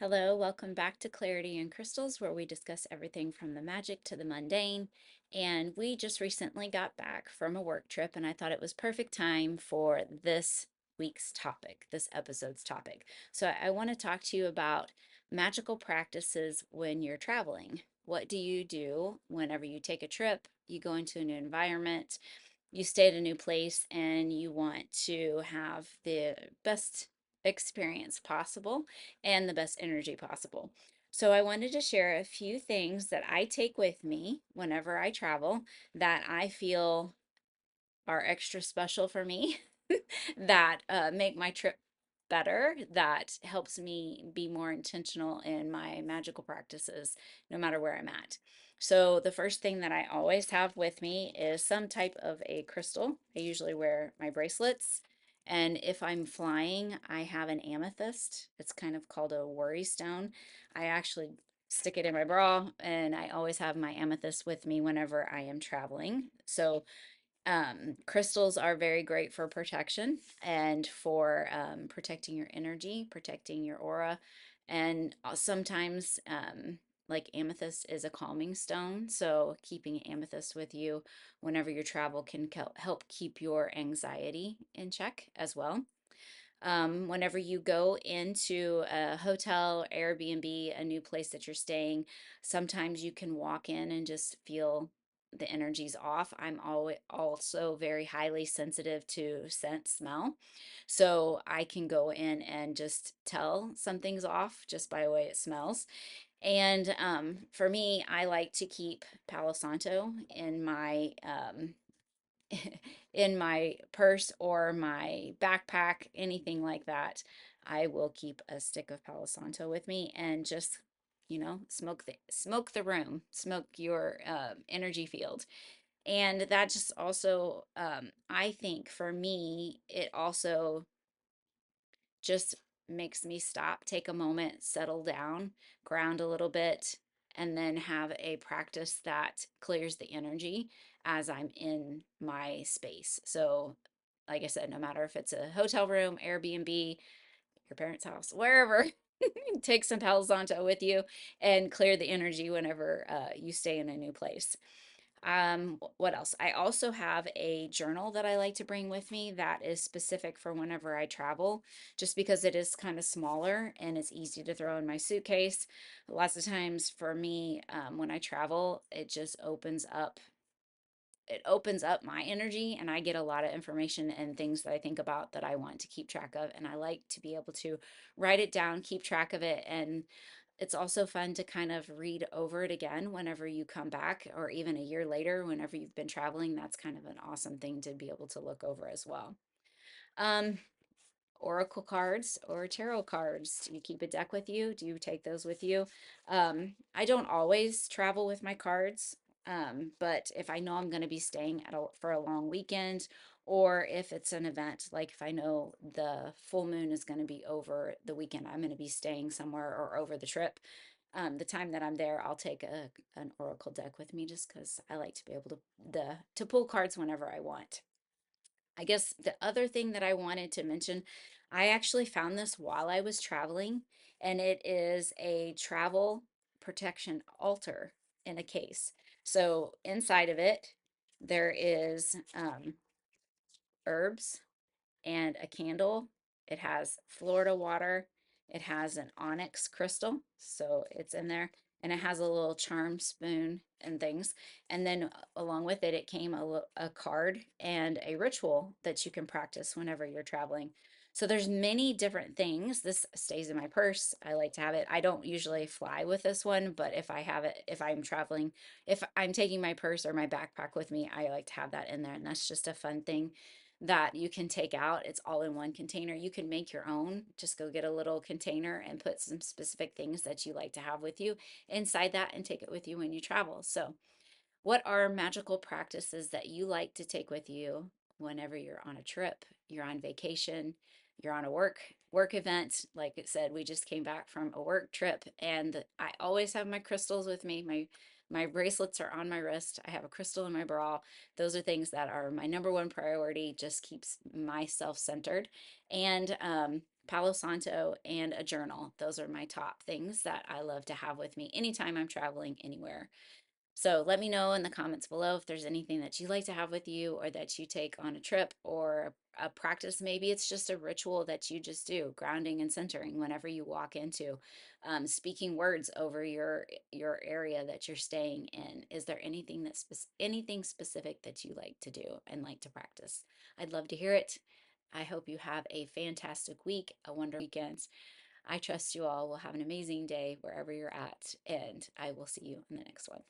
Hello, welcome back to Clarity and Crystals, where we discuss everything from the magic to the mundane. And we just recently got back from a work trip, and I thought it was perfect time for this week's topic, this episode's topic. So I want to talk to you about magical practices when you're traveling. What do you do whenever you take a trip, you go into a new environment, you stay at a new place, and you want to have the best experience possible and the best energy possible? So I wanted to share a few things that I take with me whenever I travel that I feel are extra special for me, that make my trip better, that helps me be more intentional in my magical practices, no matter where I'm at. So the first thing that I always have with me is some type of a crystal. I usually wear my bracelets. And if I'm flying, I have an amethyst. It's kind of called a worry stone. I actually stick it in my bra, and I always have my amethyst with me whenever I am traveling. So crystals are very great for protection and for protecting your energy, protecting your aura. And sometimes, like amethyst is a calming stone. So keeping amethyst with you whenever you travel can help keep your anxiety in check as well. Whenever you go into a hotel, Airbnb, a new place that you're staying, sometimes you can walk in and just feel the energy's off. I'm always also very highly sensitive to scent, smell. So I can go in and just tell something's off just by the way it smells. And for me, I like to keep Palo Santo in my purse or my backpack, anything like that. I will keep a stick of Palo Santo with me and just, smoke the room, smoke your energy field. And that just also, I think for me, it also just makes me stop, take a moment, settle down, ground a little bit, and then have a practice that clears the energy as I'm in my space. So, like I said, no matter if it's a hotel room, Airbnb, your parents' house, wherever, take some Palo Santo with you and clear the energy whenever you stay in a new place. What else? I also have a journal that I like to bring with me that is specific for whenever I travel, just because it is kind of smaller and it's easy to throw in my suitcase. Lots of times for me, when I travel, it opens up my energy, and I get a lot of information and things that I think about that I want to keep track of. And I like to be able to write it down, keep track of it. And it's also fun to kind of read over it again whenever you come back, or even a year later, whenever you've been traveling. That's kind of an awesome thing to be able to look over as well. Um, Oracle cards or tarot cards. Do you keep a deck with you? Do you take those with you? I don't always travel with my cards, but if I know I'm going to be staying for a long weekend, or if it's an event, like if I know the full moon is going to be over the weekend, I'm going to be staying somewhere or over the trip. The time that I'm there, I'll take an oracle deck with me just because I like to be able to pull cards whenever I want. I guess the other thing that I wanted to mention, I actually found this while I was traveling, and it is a travel protection altar in a case. So inside of it, there is herbs and a candle. It has Florida water. It has an onyx crystal, so it's in there, and it has a little charm spoon and things. And then along with it, it came a card and a ritual that you can practice whenever you're traveling. So there's many different things. This stays in my purse. I like to have it. I don't usually fly with this one, but if I have it, if I'm traveling, if I'm taking my purse or my backpack with me, I like to have that in there. And that's just a fun thing that you can take out. It's all in one container. You can make your own. Just go get a little container and put some specific things that you like to have with you inside that and take it with you when you travel. So, what are magical practices that you like to take with you whenever you're on a trip, you're on vacation, you're on a work event? Like I said, we just came back from a work trip, and I always have my crystals with me. My bracelets are on my wrist. I have a crystal in my bra. Those are things that are my number one priority, just keeps myself centered. And Palo Santo, and a journal. Those are my top things that I love to have with me anytime I'm traveling anywhere. So let me know in the comments below if there's anything that you like to have with you or that you take on a trip or a practice. Maybe it's just a ritual that you just do, grounding and centering whenever you walk into, speaking words over your area that you're staying in. Is there anything anything specific that you like to do and like to practice? I'd love to hear it. I hope you have a fantastic week, a wonderful weekend. I trust you all will have an amazing day wherever you're at, and I will see you in the next one.